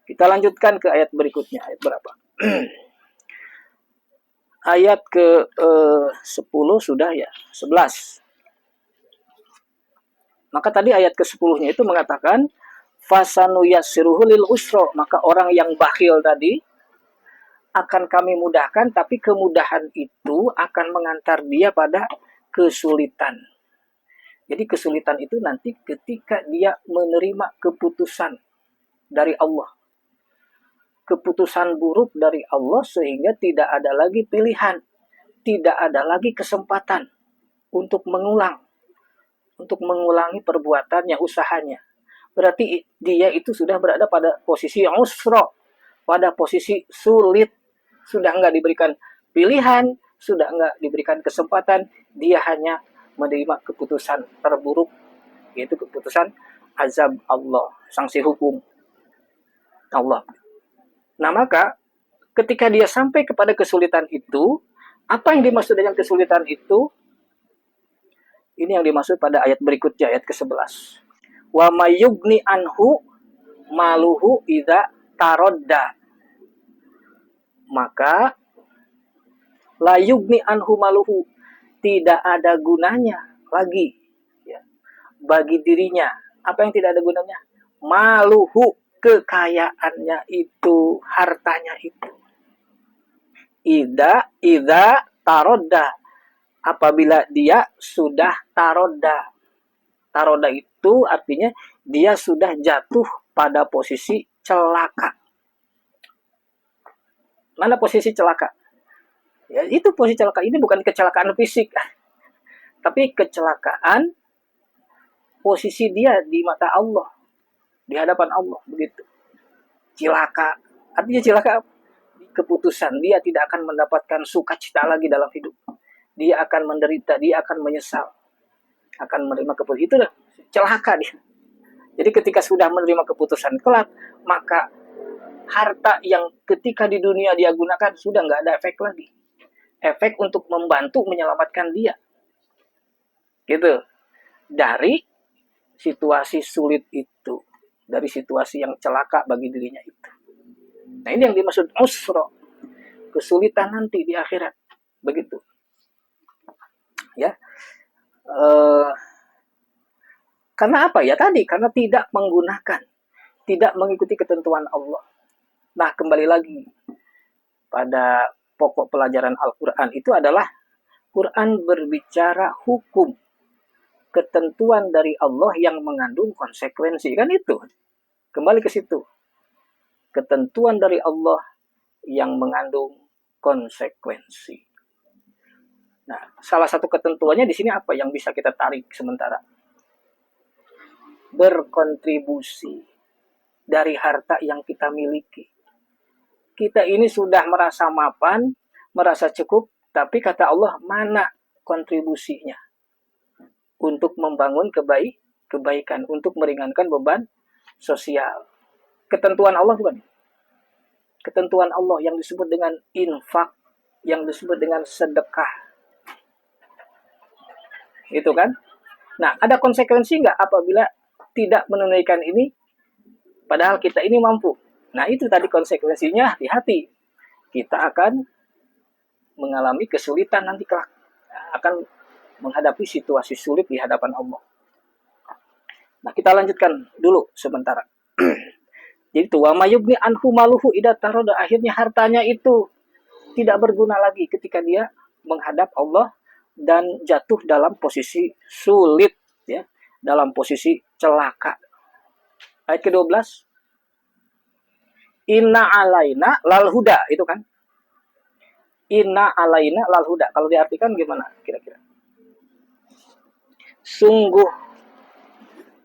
Kita lanjutkan ke ayat berikutnya. Ayat berapa? Ayat ke 10 sudah ya, 11. Maka tadi ayat ke-10-nya itu mengatakan fasanu yassiruhu lil usra, maka orang yang bakhil tadi akan kami mudahkan, tapi kemudahan itu akan mengantar dia pada kesulitan. Jadi kesulitan itu nanti ketika dia menerima keputusan dari Allah. Keputusan buruk dari Allah sehingga tidak ada lagi pilihan, tidak ada lagi kesempatan untuk mengulangi perbuatannya, usahanya. Berarti dia itu sudah berada pada posisi usra, pada posisi sulit, sudah enggak diberikan pilihan, sudah enggak diberikan kesempatan, dia hanya menerima keputusan terburuk, yaitu keputusan azab Allah, sanksi hukum Allah. Nah, maka ketika dia sampai kepada kesulitan itu, apa yang dimaksud dengan kesulitan itu? Ini yang dimaksud pada ayat berikutnya, ayat ke-11. Wa mayyugni anhu maluhu idza tarodda. Maka la yugni anhu maluhu, tidak ada gunanya lagi ya, bagi dirinya. Apa yang tidak ada gunanya? Maluhu, kekayaannya itu, hartanya itu. Idza tarodda, apabila dia sudah taroda. Taroda itu artinya dia sudah jatuh pada posisi celaka. Mana posisi celaka? Ya, itu posisi celaka. Ini bukan kecelakaan fisik, tapi kecelakaan posisi dia di mata Allah, di hadapan Allah, begitu. Cilaka. Artinya cilaka keputusan, dia tidak akan mendapatkan sukacita lagi dalam hidup. Dia akan menderita, dia akan menyesal, akan menerima keputusan. Itu celaka dia. Jadi ketika sudah menerima keputusan kelak, maka harta yang ketika di dunia dia gunakan sudah nggak ada efek lagi. Efek untuk membantu menyelamatkan dia. Gitu. Dari situasi sulit itu. Dari situasi yang celaka bagi dirinya itu. Nah, ini yang dimaksud usra. Kesulitan nanti di akhirat. Begitu. Ya. Karena apa ya tadi? Karena tidak menggunakan, tidak mengikuti ketentuan Allah. Nah, kembali lagi pada pokok pelajaran Al-Quran itu adalah Quran berbicara hukum, ketentuan dari Allah yang mengandung konsekuensi. Kan itu. Kembali ke situ. Ketentuan dari Allah yang mengandung konsekuensi. Nah, salah satu ketentuannya di sini apa yang bisa kita tarik sementara? Berkontribusi dari harta yang kita miliki. Kita ini sudah merasa mapan, merasa cukup, tapi kata Allah, mana kontribusinya untuk membangun kebaikan, untuk meringankan beban sosial. Ketentuan Allah bukan? Ketentuan Allah yang disebut dengan infak, yang disebut dengan sedekah. Itu kan? Nah, ada konsekuensi nggak apabila tidak menunaikan ini, padahal kita ini mampu? Nah, itu tadi konsekuensinya, hati-hati. Kita akan mengalami kesulitan nanti kelak. Akan menghadapi situasi sulit di hadapan Allah. Nah, kita lanjutkan dulu sementara. Jadi itu, wa mayubni anhu maluhu idza taroda, akhirnya hartanya itu tidak berguna lagi ketika dia menghadap Allah dan jatuh dalam posisi sulit, ya, dalam posisi celaka. Ayat ke-12, inna alaina lal huda, itu kan? Inna alaina lal huda. Kalau diartikan gimana kira-kira? Sungguh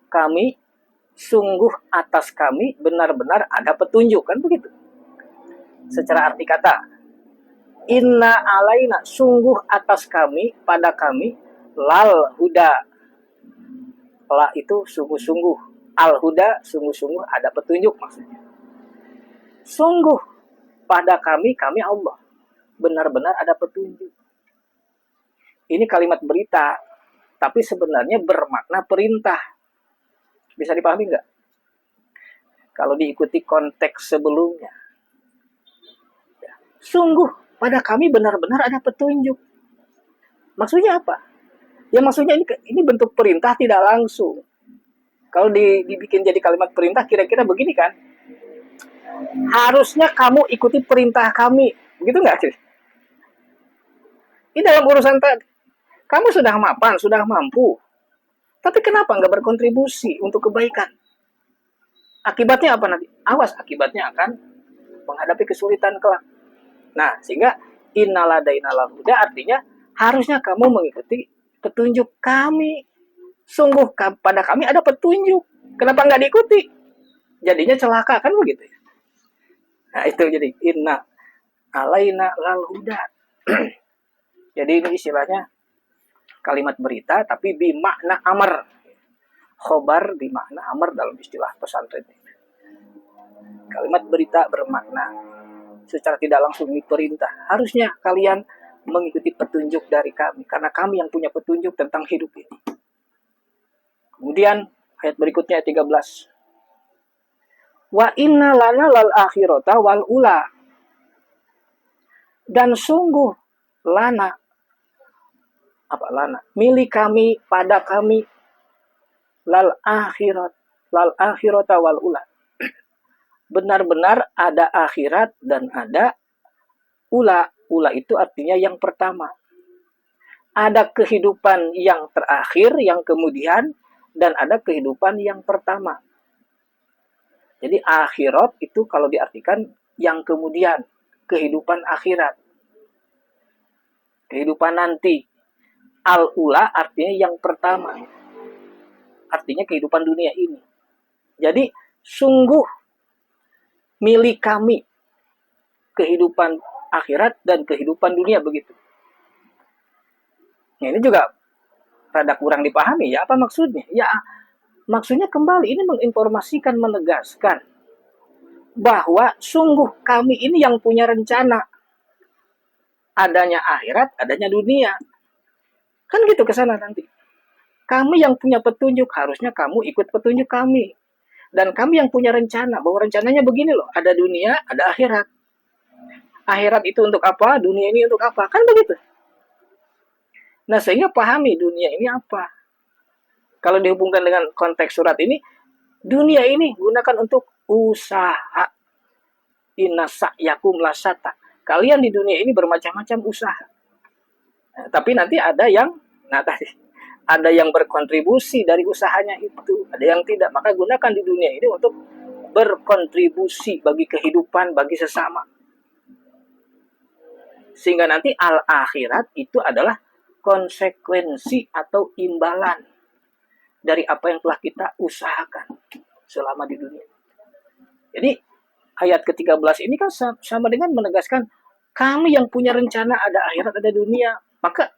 kami, sungguh atas kami benar-benar ada petunjuk, kan begitu? Secara arti kata, inna alaina, sungguh atas kami, pada kami, lal huda. La itu sungguh-sungguh, al huda sungguh-sungguh ada petunjuk maksudnya. Sungguh pada kami Allah, benar-benar ada petunjuk. Ini kalimat berita, tapi sebenarnya bermakna perintah. Bisa dipahami nggak? kalau diikuti konteks sebelumnya. Sungguh pada kami benar-benar ada petunjuk. Maksudnya apa? Ya maksudnya ini bentuk perintah tidak langsung. Kalau dibikin jadi kalimat perintah kira-kira begini kan? Harusnya kamu ikuti perintah kami. Begitu nggak sih? Ini dalam urusan tadi. Kamu sudah mapan, sudah mampu. Tapi kenapa nggak berkontribusi untuk kebaikan? Akibatnya apa nanti? Awas, akibatnya akan menghadapi kesulitan kelak. Nah, sehingga innaladainal huda artinya harusnya kamu mengikuti petunjuk kami. Sungguh pada kami ada petunjuk. Kenapa nggak diikuti? Jadinya celaka kan begitu ya. Nah itu jadi inna alaina lal huda. Jadi ini istilahnya kalimat berita tapi bimakna amar. Khobar bimakna amar dalam istilah pesantren. Kalimat berita bermakna secara tidak langsung ini perintah. Harusnya kalian mengikuti petunjuk dari kami karena kami yang punya petunjuk tentang hidup ini. Kemudian ayat berikutnya ayat 13. Wa inna lana lal akhirata wal ula. Dan sungguh lana apa lana? Milik kami pada kami lal akhirata wal ula. Benar-benar ada akhirat dan ada ula. Ula itu artinya yang pertama. Ada kehidupan yang terakhir, yang kemudian, dan ada kehidupan yang pertama. Jadi akhirat itu kalau diartikan yang kemudian, kehidupan akhirat. Kehidupan nanti. Al-ula artinya yang pertama. Artinya kehidupan dunia ini. Jadi sungguh milik kami kehidupan akhirat dan kehidupan dunia begitu. Nah, ini juga rada kurang dipahami ya apa maksudnya? Ya maksudnya kembali ini menginformasikan, menegaskan bahwa sungguh kami ini yang punya rencana adanya akhirat, adanya dunia. Kan gitu ke sana nanti. Kami yang punya petunjuk, harusnya kamu ikut petunjuk kami. Dan kami yang punya rencana, bahwa rencananya begini loh, ada dunia, ada akhirat. Akhirat itu untuk apa, dunia ini untuk apa, kan begitu. Nah, sehingga pahami dunia ini apa. Kalau dihubungkan dengan konteks surat ini, dunia ini gunakan untuk usaha. Inna sa'yakum lasata. Kalian di dunia ini bermacam-macam usaha. Nah, tapi nanti ada yang, ada yang berkontribusi dari usahanya itu, ada yang tidak. Maka gunakan di dunia ini untuk berkontribusi bagi kehidupan, bagi sesama. Sehingga nanti al-akhirat itu adalah konsekuensi atau imbalan dari apa yang telah kita usahakan selama di dunia. Jadi ayat ke-13 ini kan sama dengan menegaskan kami yang punya rencana ada akhirat, ada dunia. Maka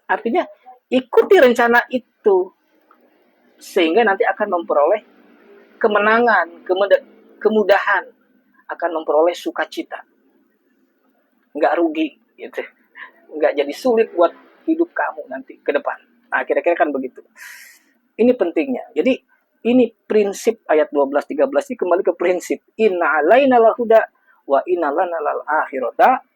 artinya ikuti rencana itu sehingga nanti akan memperoleh kemenangan, kemudahan, akan memperoleh sukacita. Nggak rugi gitu. Nggak jadi sulit buat hidup kamu nanti ke depan. Nah, kira-kira kan begitu. Ini pentingnya. Jadi ini prinsip ayat 12-13 ini kembali ke prinsip inna alaina lal huda wa inna lana lal akhirata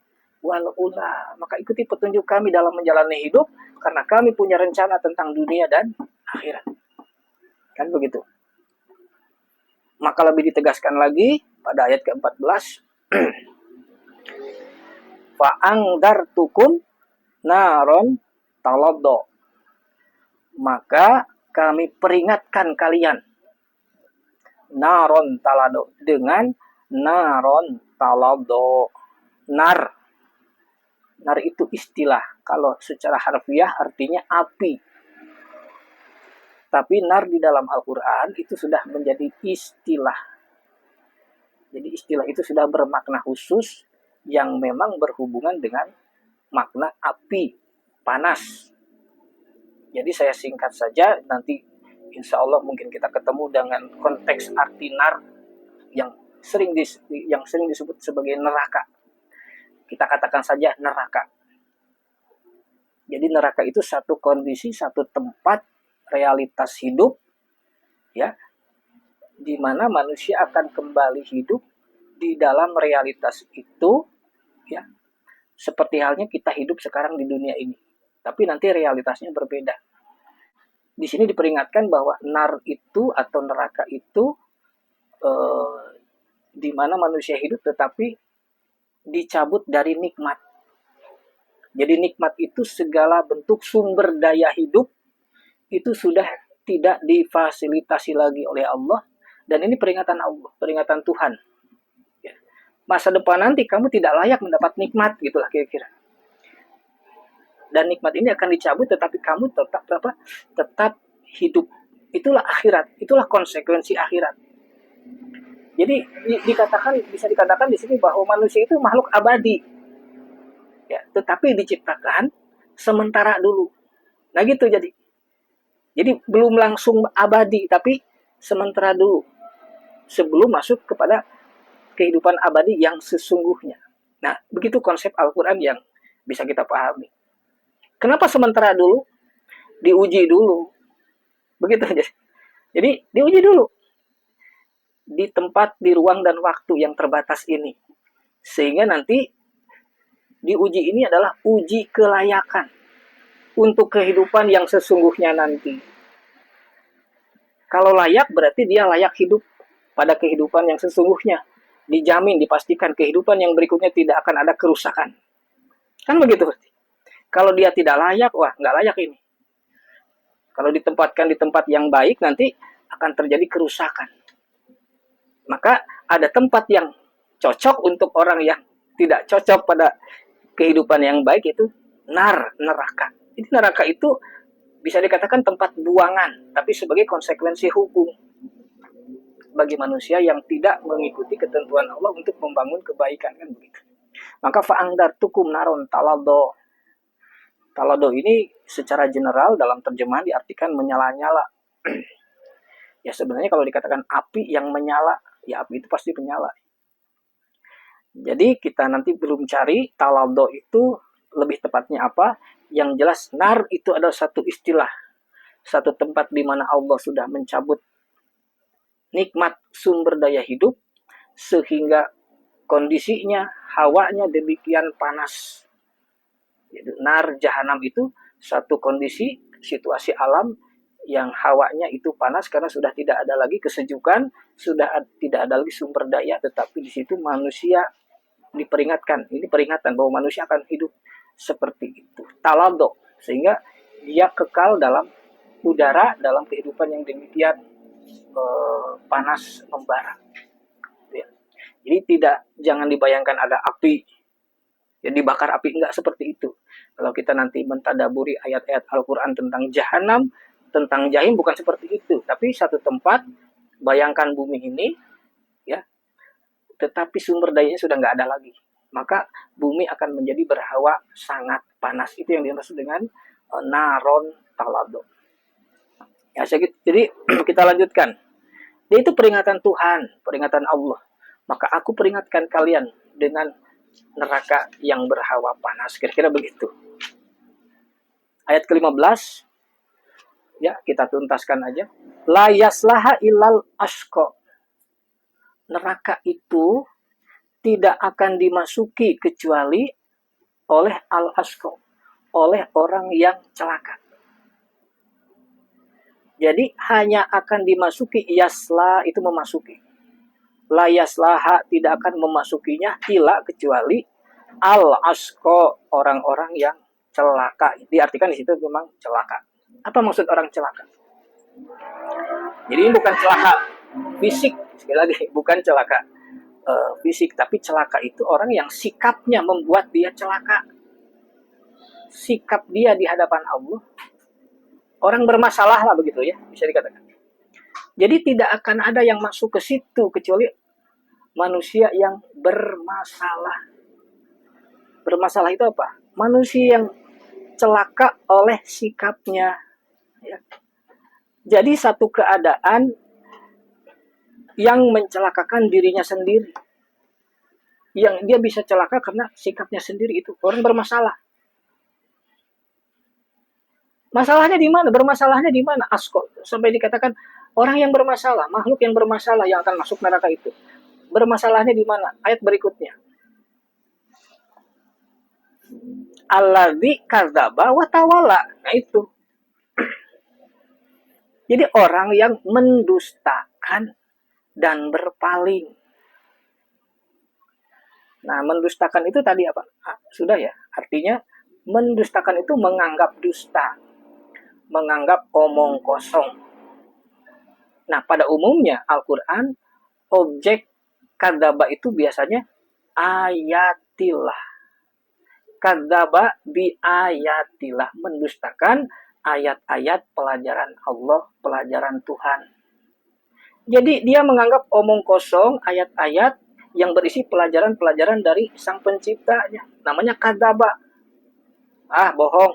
wal ula. Maka ikuti petunjuk kami dalam menjalani hidup karena kami punya rencana tentang dunia dan akhirat. Kan begitu. Maka lebih ditegaskan lagi pada ayat ke-14 fa'angdartukum naron talado. Maka kami peringatkan kalian naron talado dengan naron talado. Nar itu istilah. Kalau secara harfiah artinya api. Tapi nar di dalam Al-Quran itu sudah menjadi istilah. Jadi istilah itu sudah bermakna khusus yang memang berhubungan dengan makna api, panas. Jadi saya singkat saja, nanti insya Allah mungkin kita ketemu dengan konteks arti nar yang sering disebut sebagai neraka. Kita katakan saja neraka. Jadi neraka itu satu kondisi, satu tempat, realitas hidup, ya, di mana manusia akan kembali hidup di dalam realitas itu, ya, seperti halnya kita hidup sekarang di dunia ini. Tapi nanti realitasnya berbeda. Di sini diperingatkan bahwa nar itu atau neraka itu di mana manusia hidup tetapi dicabut dari nikmat. Jadi nikmat itu segala bentuk sumber daya hidup itu sudah tidak difasilitasi lagi oleh Allah, dan ini peringatan Allah, peringatan Tuhan. Ya. Masa depan nanti kamu tidak layak mendapat nikmat, gitulah kira-kira. Dan nikmat ini akan dicabut, tetapi kamu tetap hidup. Itulah akhirat, itulah konsekuensi akhirat. Jadi bisa dikatakan di sini bahwa manusia itu makhluk abadi, ya, tetapi diciptakan sementara dulu. Nah gitu Jadi belum langsung abadi, tapi sementara dulu. Sebelum masuk kepada kehidupan abadi yang sesungguhnya. Nah, begitu konsep Al-Quran yang bisa kita pahami. Kenapa sementara dulu? Diuji dulu. Begitu aja. Jadi, diuji dulu. Di tempat, di ruang, dan waktu yang terbatas ini. Sehingga nanti diuji ini adalah uji kelayakan untuk kehidupan yang sesungguhnya nanti. Kalau layak berarti dia layak hidup pada kehidupan yang sesungguhnya. Dijamin, dipastikan kehidupan yang berikutnya tidak akan ada kerusakan. Kan begitu berarti. Kalau dia tidak layak, wah nggak layak ini. Kalau ditempatkan di tempat yang baik nanti akan terjadi kerusakan. Maka ada tempat yang cocok untuk orang yang tidak cocok pada kehidupan yang baik, itu neraka. Jadi neraka itu bisa dikatakan tempat buangan, tapi sebagai konsekuensi hukum bagi manusia yang tidak mengikuti ketentuan Allah untuk membangun kebaikan, kan begitu. Maka fa'angdartukum naron talado. Talado ini secara general dalam terjemahan diartikan menyala-nyala. Ya sebenarnya kalau dikatakan api yang menyala, ya api itu pasti menyala. Jadi kita nanti belum cari talado itu lebih tepatnya apa. Yang jelas nar itu adalah satu istilah, satu tempat di mana Allah sudah mencabut nikmat sumber daya hidup sehingga kondisinya, hawanya demikian panas. Jadi, nar jahanam itu satu kondisi, situasi alam yang hawanya itu panas karena sudah tidak ada lagi kesejukan, sudah tidak ada lagi sumber daya, tetapi di situ manusia diperingatkan. Ini peringatan bahwa manusia akan hidup seperti itu. Talado, sehingga dia kekal dalam udara, dalam kehidupan yang demikian panas membara. Ya. Jadi jangan dibayangkan ada api, ya dibakar api, enggak seperti itu. Kalau kita nanti mentadaburi ayat-ayat Al-Quran tentang jahanam, tentang jahim, bukan seperti itu. Tapi satu tempat, bayangkan bumi ini, ya, tetapi sumber dayanya sudah nggak ada lagi. Maka bumi akan menjadi berhawa sangat panas. Itu yang dimaksud dengan naron talado. Ya, jadi kita lanjutkan. Dia itu peringatan Tuhan, peringatan Allah. Maka aku peringatkan kalian dengan neraka yang berhawa panas. Kira-kira begitu. Ayat ke-15. Ya, kita tuntaskan aja. La yaslaha illal ashqa. Neraka itu tidak akan dimasuki kecuali oleh al-ashqa, oleh orang yang celaka. Jadi hanya akan dimasuki, yasla itu memasuki. La yaslaha tidak akan memasukinya ila kecuali al-ashqa, orang-orang yang celaka. Diartikan di situ memang celaka. Apa maksud orang celaka? Jadi ini bukan celaka fisik, sekali lagi bukan celaka fisik, tapi celaka itu orang yang sikapnya membuat dia celaka. Sikap dia di hadapan Allah, orang bermasalah lah begitu ya, bisa dikatakan. Jadi tidak akan ada yang masuk ke situ kecuali manusia yang bermasalah. Bermasalah itu apa? Manusia yang celaka oleh sikapnya. Ya. Jadi satu keadaan yang mencelakakan dirinya sendiri. Yang dia bisa celaka karena sikapnya sendiri, itu orang bermasalah. Masalahnya di mana? Bermasalahnya di mana? Asko. Sampai dikatakan orang yang bermasalah, makhluk yang bermasalah yang akan masuk neraka itu. Bermasalahnya di mana? Ayat berikutnya. Alladzi kadzaba wa tawalla. Nah itu. Jadi orang yang mendustakan dan berpaling. Nah, mendustakan itu tadi apa? Sudah ya. Artinya mendustakan itu menganggap dusta, menganggap omong kosong. Nah, pada umumnya Al-Qur'an objek kadzaba itu biasanya ayatillah. Kadzaba bi ayatillah, mendustakan ayat-ayat pelajaran Allah, pelajaran Tuhan. Jadi dia menganggap omong kosong ayat-ayat yang berisi pelajaran-pelajaran dari sang penciptanya. Namanya kadzaba. Bohong.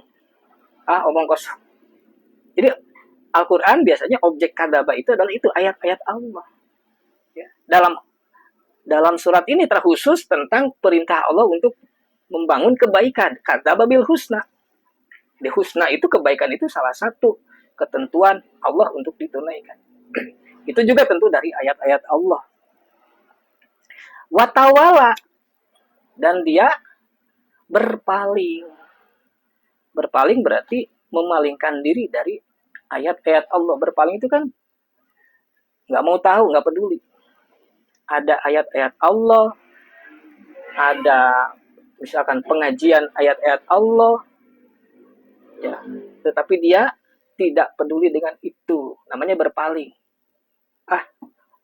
Omong kosong. Jadi Al-Quran biasanya objek kadzaba itu adalah itu ayat-ayat Allah. Ya. Dalam surat ini terkhusus tentang perintah Allah untuk membangun kebaikan. Kadzaba bil husna. Di husna itu kebaikan itu salah satu ketentuan Allah untuk ditunaikan. Itu juga tentu dari ayat-ayat Allah. Watawala, dan dia berpaling. Berpaling berarti memalingkan diri dari ayat-ayat Allah. Berpaling itu kan nggak mau tahu, nggak peduli. Ada ayat-ayat Allah, ada misalkan pengajian ayat-ayat Allah, ya, tetapi dia tidak peduli dengan itu. Namanya berpaling.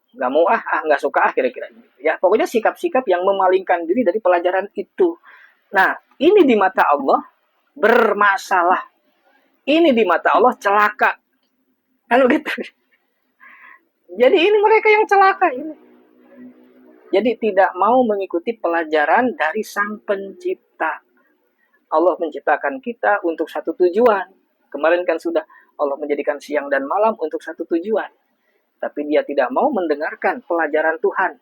Nggak mau nggak suka kira-kira. Ya, pokoknya sikap-sikap yang memalingkan diri dari pelajaran itu. Nah, ini di mata Allah bermasalah. Ini di mata Allah celaka. Kan begitu. Jadi ini mereka yang celaka ini. Jadi tidak mau mengikuti pelajaran dari Sang Pencipta. Allah menciptakan kita untuk satu tujuan. Kemarin kan sudah Allah menjadikan siang dan malam untuk satu tujuan. Tapi dia tidak mau mendengarkan pelajaran Tuhan.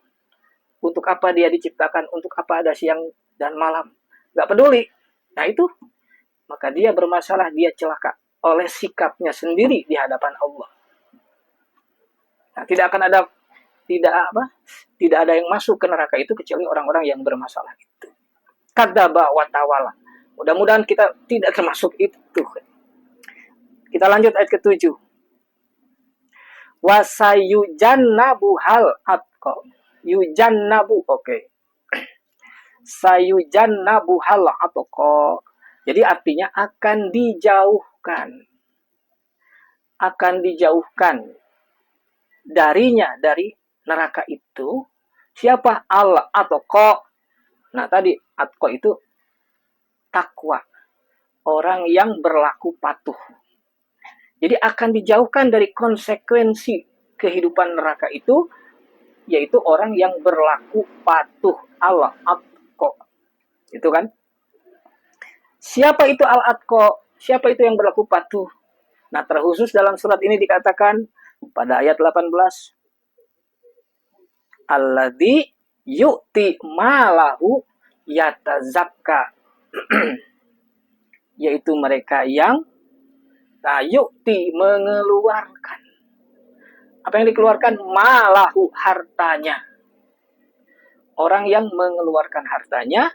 Untuk apa dia diciptakan, untuk apa ada siang dan malam. Gak peduli. Nah itu, maka dia bermasalah, dia celaka oleh sikapnya sendiri di hadapan Allah. Nah, tidak ada yang masuk ke neraka itu kecuali orang-orang yang bermasalah itu. Kadzaba wa tawalla. Mudah-mudahan kita tidak termasuk itu. Kita lanjut ayat ke-7. Wasayujannabu hal atqa. Yujannabu, oke. Sayujannabu hal atqa. Jadi artinya akan dijauhkan. Akan dijauhkan darinya, dari neraka itu. Siapa? Allah atqa. Nah tadi atqa itu takwa. Orang yang berlaku patuh. Jadi akan dijauhkan dari konsekuensi kehidupan neraka itu, yaitu orang yang berlaku patuh. Allah atqa. Itu kan? Siapa itu al-atqa? Siapa itu yang berlaku patuh? Nah, terkhusus dalam surat ini dikatakan pada ayat 18, alladzi yu'ti malahu yatazakka. Yaitu mereka yang yu'ti, mengeluarkan. Apa yang dikeluarkan? Malahu, hartanya. Orang yang mengeluarkan hartanya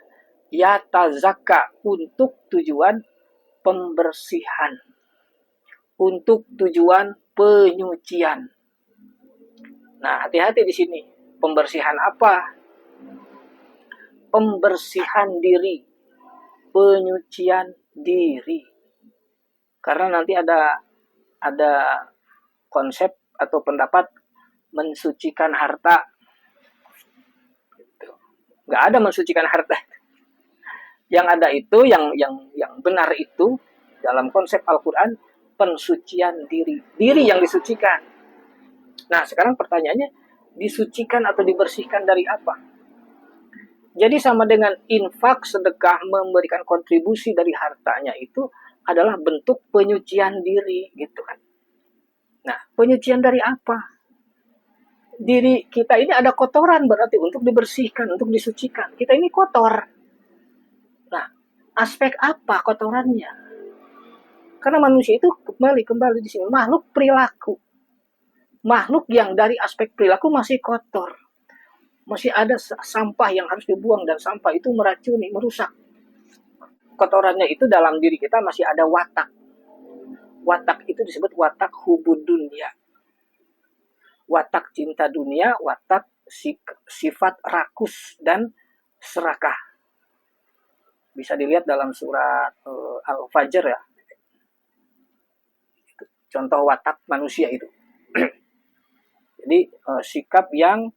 yatazakka, untuk tujuan pembersihan, untuk tujuan penyucian. Nah, hati-hati di sini. Pembersihan apa? Pembersihan diri, penyucian diri. Karena nanti ada konsep atau pendapat mensucikan harta. Nggak ada mensucikan harta. Yang ada itu, yang benar itu dalam konsep Al-Quran, pensucian diri. Diri yang disucikan. Nah, sekarang pertanyaannya, disucikan atau dibersihkan dari apa? Jadi sama dengan infak, sedekah, memberikan kontribusi dari hartanya itu adalah bentuk penyucian diri, gitu kan. Nah, penyucian dari apa? Diri kita ini ada kotoran, berarti untuk dibersihkan, untuk disucikan. Kita ini kotor. Nah, aspek apa kotorannya? Karena manusia itu kembali di sini makhluk perilaku. Makhluk yang dari aspek perilaku masih kotor. Masih ada sampah yang harus dibuang dan sampah itu meracuni, merusak. Kotorannya itu dalam diri kita masih ada watak. Watak itu disebut watak hubud dunia. Watak cinta dunia, watak sifat rakus dan serakah. Bisa dilihat dalam surat Al-Fajr ya. Contoh watak manusia itu. Jadi sikap yang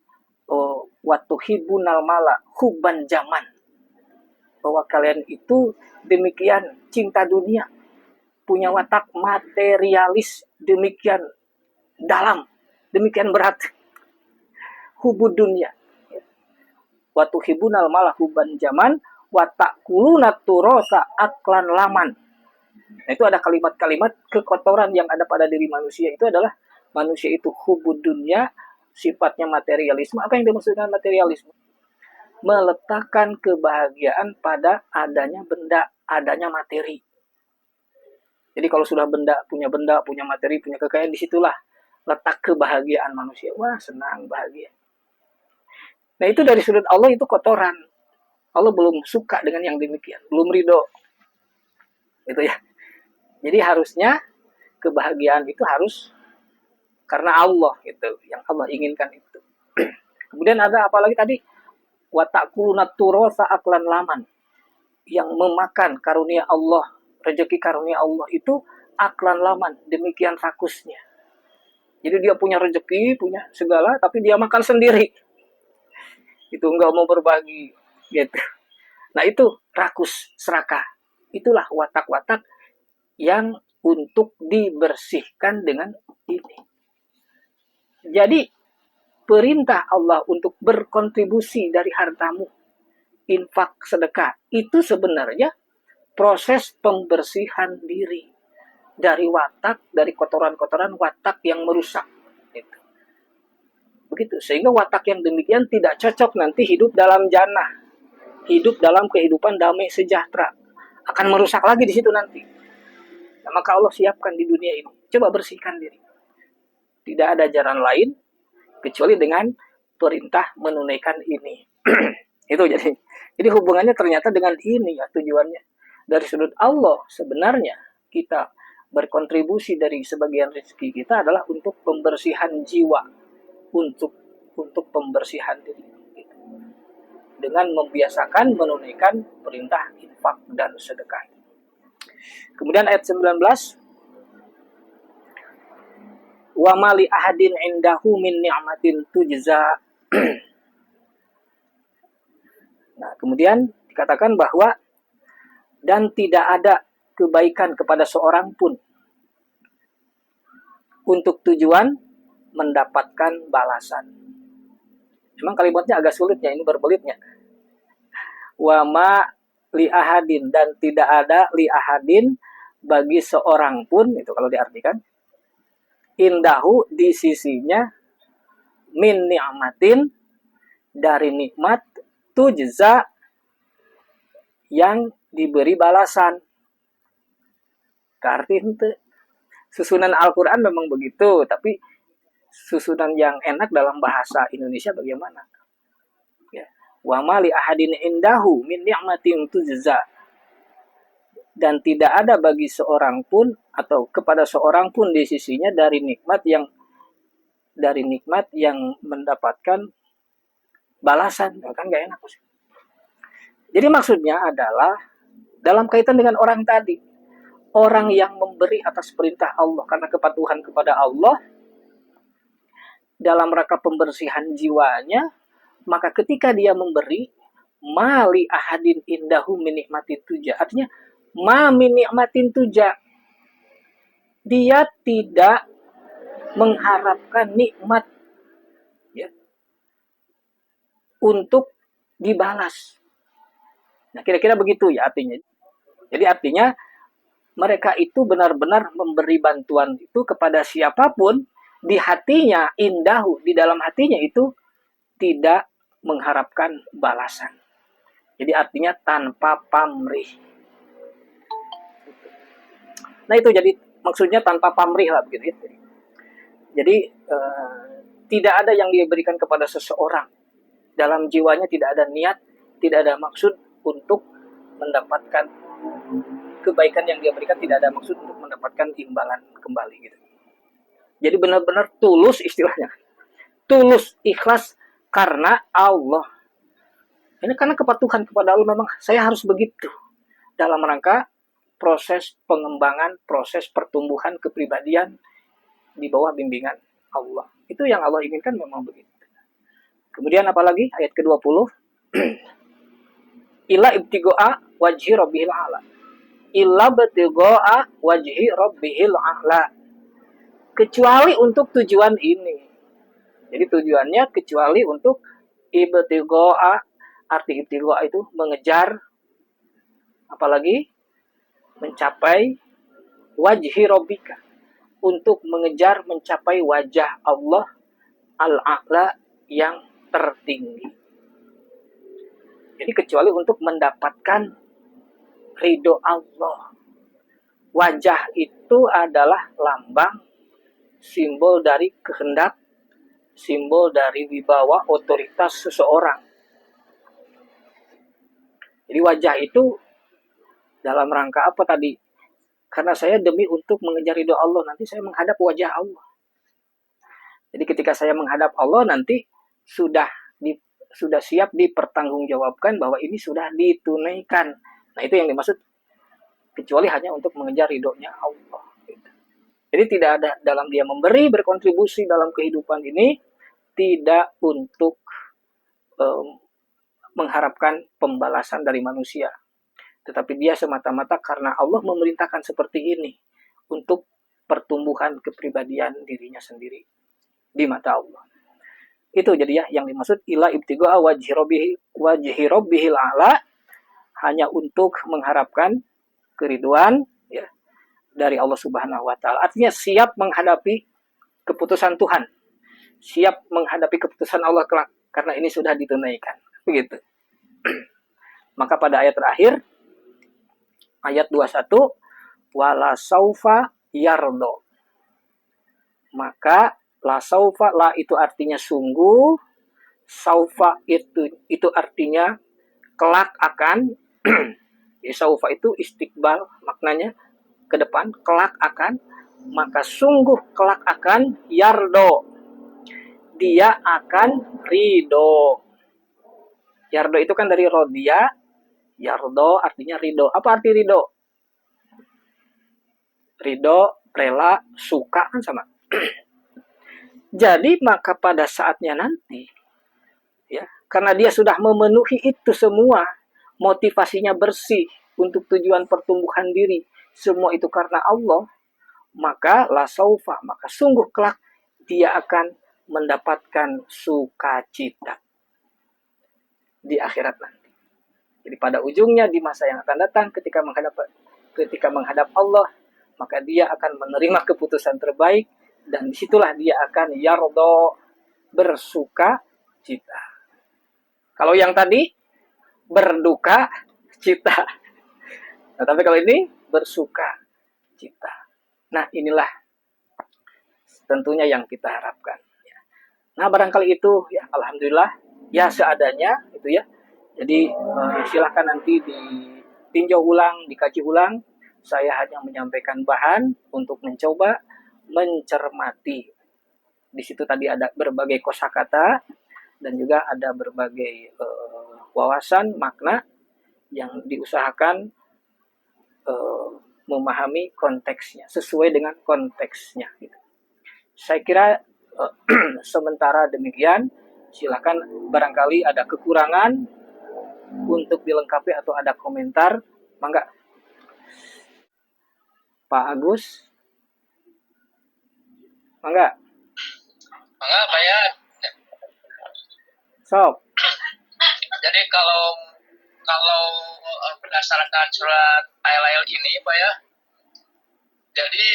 watuhibunal mala huban zaman, bahwa kalian itu demikian cinta dunia, punya watak materialis demikian dalam, demikian berat, hubud dunia. Watuhibunal mala huban zaman, watakuluna turosa aklan laman. Nah, itu ada kalimat-kalimat kekotoran yang ada pada diri manusia. Itu adalah manusia itu hubud dunia, sifatnya materialisme. Apa yang dimaksudkan materialisme? Meletakkan kebahagiaan pada adanya benda, adanya materi. Jadi kalau sudah punya materi, punya kekayaan, disitulah letak kebahagiaan manusia. Wah, senang, bahagia. Nah, itu dari sudut Allah itu kotoran. Allah belum suka dengan yang demikian, belum ridho. Itu ya. Jadi harusnya kebahagiaan itu harus karena Allah gitu, yang Allah inginkan itu. Kemudian ada apa lagi tadi? Watakuluna turosa aklan laman, yang memakan karunia Allah, rezeki karunia Allah itu aklan laman, demikian rakusnya. Jadi dia punya rezeki, punya segala, tapi dia makan sendiri. Itu enggak mau berbagi gitu. Nah, itu rakus, serakah. Itulah watak-watak yang untuk dibersihkan dengan ini. Jadi perintah Allah untuk berkontribusi dari hartamu, infak, sedekah, itu sebenarnya proses pembersihan diri dari watak, dari kotoran-kotoran watak yang merusak. Gitu. Begitu. Sehingga watak yang demikian tidak cocok nanti hidup dalam jannah, hidup dalam kehidupan damai sejahtera. Akan merusak lagi di situ nanti. Nah, maka Allah siapkan di dunia ini. Coba bersihkan diri. Tidak ada jalan lain kecuali dengan perintah menunaikan ini. Itu jadi hubungannya ternyata dengan ini ya tujuannya. Dari sudut Allah sebenarnya kita berkontribusi dari sebagian rezeki kita adalah untuk pembersihan jiwa, untuk pembersihan diri. Dengan membiasakan menunaikan perintah infak dan sedekah. Kemudian ayat 19, wa mali ahadin indahu min ni'matin tujza. Nah, kemudian dikatakan bahwa dan tidak ada kebaikan kepada seorang pun untuk tujuan mendapatkan balasan. Memang kalimatnya agak sulit ya, ini berbelitnya. Wa ma li ahadin, dan tidak ada li ahadin bagi seorang pun, itu kalau diartikan, indahu di sisinya, min ni'matin dari nikmat, tujza yang diberi balasan. Artinya susunan Al-Quran memang begitu, tapi susunan yang enak dalam bahasa Indonesia bagaimana? Ya. Wa ma li ahadin indahu min ni'matin tujza, dan tidak ada bagi seorang pun atau kepada seorang pun di sisinya dari nikmat yang mendapatkan balasan. Kan gak enak sih. Jadi maksudnya adalah dalam kaitan dengan orang tadi, orang yang memberi atas perintah Allah karena kepatuhan kepada Allah dalam rangka pembersihan jiwanya, maka ketika dia memberi, mali ahadin indahu min nikmatin tuja, artinya ma min nikmatin tuja, dia tidak mengharapkan nikmat ya, untuk dibalas. Nah, kira-kira begitu ya artinya. Jadi artinya mereka itu benar-benar memberi bantuan itu kepada siapapun, di hatinya indahu, di dalam hatinya itu tidak mengharapkan balasan. Jadi artinya tanpa pamrih. Nah itu jadi maksudnya tanpa pamrih lah begitu ya. Jadi tidak ada yang dia berikan kepada seseorang, dalam jiwanya tidak ada niat, tidak ada maksud untuk mendapatkan kebaikan yang dia berikan, tidak ada maksud untuk mendapatkan imbalan kembali gitu. Jadi benar-benar tulus istilahnya, tulus ikhlas karena Allah. Ini karena kepatuhan kepada Allah, memang saya harus begitu dalam rangka proses pengembangan, proses pertumbuhan kepribadian di bawah bimbingan Allah. Itu yang Allah inginkan, memang begitu. Kemudian apalagi ayat ke-20, illa ibtigo'a wajhi rabbihil a'la. Illa ibtigo'a wajhi rabbihil a'la. Kecuali untuk tujuan ini. Jadi tujuannya kecuali untuk ibtigo'a. Arti ibtigo'a itu mengejar, apalagi mencapai wajhi rabbika, untuk mengejar mencapai wajah Allah al-a'la yang tertinggi. Jadi kecuali untuk mendapatkan ridho Allah. Wajah itu adalah lambang, simbol dari kehendak, simbol dari wibawa otoritas seseorang. Jadi wajah itu dalam rangka apa tadi? Karena saya demi untuk mengejar ridho Allah, nanti saya menghadap wajah Allah. Jadi ketika saya menghadap Allah nanti sudah siap dipertanggungjawabkan bahwa ini sudah ditunaikan. Nah itu yang dimaksud kecuali hanya untuk mengejar ridhonya Allah. Jadi tidak ada dalam dia memberi, berkontribusi dalam kehidupan ini tidak untuk mengharapkan pembalasan dari manusia, tetapi dia semata-mata karena Allah memerintahkan seperti ini untuk pertumbuhan kepribadian dirinya sendiri di mata Allah. Itu jadi ya yang dimaksud ila ibtigo'a wajhi rabbihil a'la, hanya untuk mengharapkan keriduan ya dari Allah Subhanahu wa taala. Artinya siap menghadapi keputusan Tuhan. Siap menghadapi keputusan Allah kelak karena ini sudah ditunaikan. Begitu. Maka pada ayat terakhir ayat 21, wala saufa yardo. Maka la saufa, la itu artinya sungguh, saufa itu artinya kelak akan. Ya, saufa itu istiqbal, maknanya ke depan, kelak akan. Maka sungguh kelak akan yardo, dia akan ridho. Yardo itu kan dari rodia, yardo artinya ridho. Apa arti ridho? Ridho, rela, suka kan sama. Jadi maka pada saatnya nanti, ya, karena dia sudah memenuhi itu semua, motivasinya bersih untuk tujuan pertumbuhan diri, semua itu karena Allah, maka la saufa, maka sungguh kelak dia akan mendapatkan sukacita di akhirat nanti. Jadi pada ujungnya di masa yang akan datang ketika menghadap Allah, maka dia akan menerima keputusan terbaik dan disitulah dia akan yardo, bersuka cita. Kalau yang tadi berduka cita, nah tapi kalau ini bersuka cita. Nah inilah tentunya yang kita harapkan. Nah barangkali itu ya alhamdulillah ya seadanya itu ya. Jadi silahkan nanti ditinjau ulang, dikaji ulang. Saya hanya menyampaikan bahan untuk mencoba mencermati. Di situ tadi ada berbagai kosakata dan juga ada berbagai wawasan makna yang diusahakan memahami konteksnya sesuai dengan konteksnya. Gitu. Saya kira sementara demikian. Silakan barangkali ada kekurangan untuk dilengkapi atau ada komentar, mangga Pak Agus, mangga Pak ya. sok. Jadi kalau berdasarkan surat Al-Lail ini Pak ya, jadi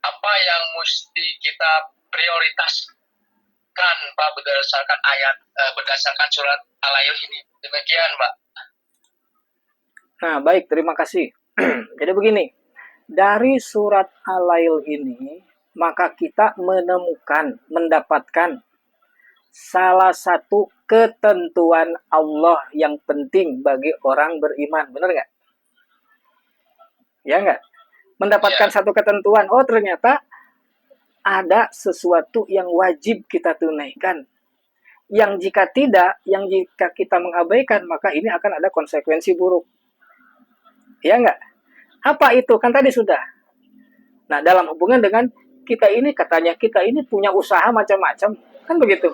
apa yang mesti kita prioritaskan Pak berdasarkan ayat, berdasarkan surat Al-Lail ini? Demikian Pak. Nah baik, terima kasih. Jadi begini, Dari surat Al-Lail ini, maka kita mendapatkan salah satu ketentuan Allah yang penting bagi orang beriman. Benar nggak? Ya nggak? Mendapatkan satu ketentuan. Oh, ternyata ada sesuatu yang wajib kita tunaikan. Yang jika tidak, yang jika kita mengabaikan, maka ini akan ada konsekuensi buruk. Ya nggak? Apa itu? Kan tadi sudah. Nah, dalam hubungan dengan kita ini, katanya kita ini punya usaha macam-macam. Kan begitu.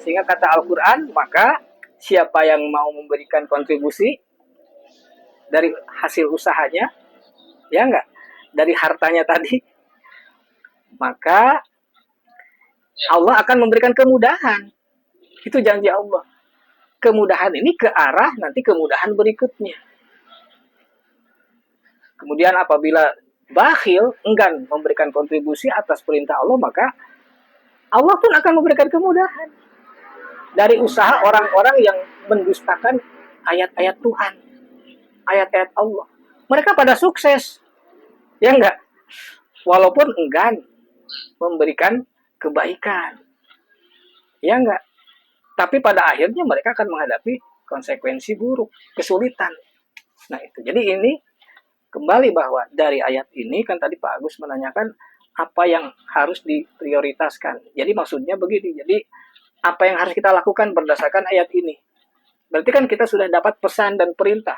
Sehingga kata Al-Quran, maka siapa yang mau memberikan kontribusi dari hasil usahanya, ya nggak? Dari hartanya tadi, maka Allah akan memberikan kemudahan. Itu janji Allah. Kemudahan ini ke arah nanti kemudahan berikutnya. Kemudian apabila bakhil, enggan memberikan kontribusi atas perintah Allah, maka Allah pun akan memberikan kemudahan. Dari usaha orang-orang yang mendustakan ayat-ayat Tuhan, ayat-ayat Allah. Mereka pada sukses. Ya enggak? Walaupun enggan memberikan kebaikan. Ya enggak? Tapi pada akhirnya mereka akan menghadapi konsekuensi buruk, kesulitan. Nah itu. Jadi ini kembali bahwa dari ayat ini kan tadi Pak Agus menanyakan apa yang harus diprioritaskan. Jadi maksudnya begini. Jadi apa yang harus kita lakukan berdasarkan ayat ini. Berarti kan kita sudah dapat pesan dan perintah.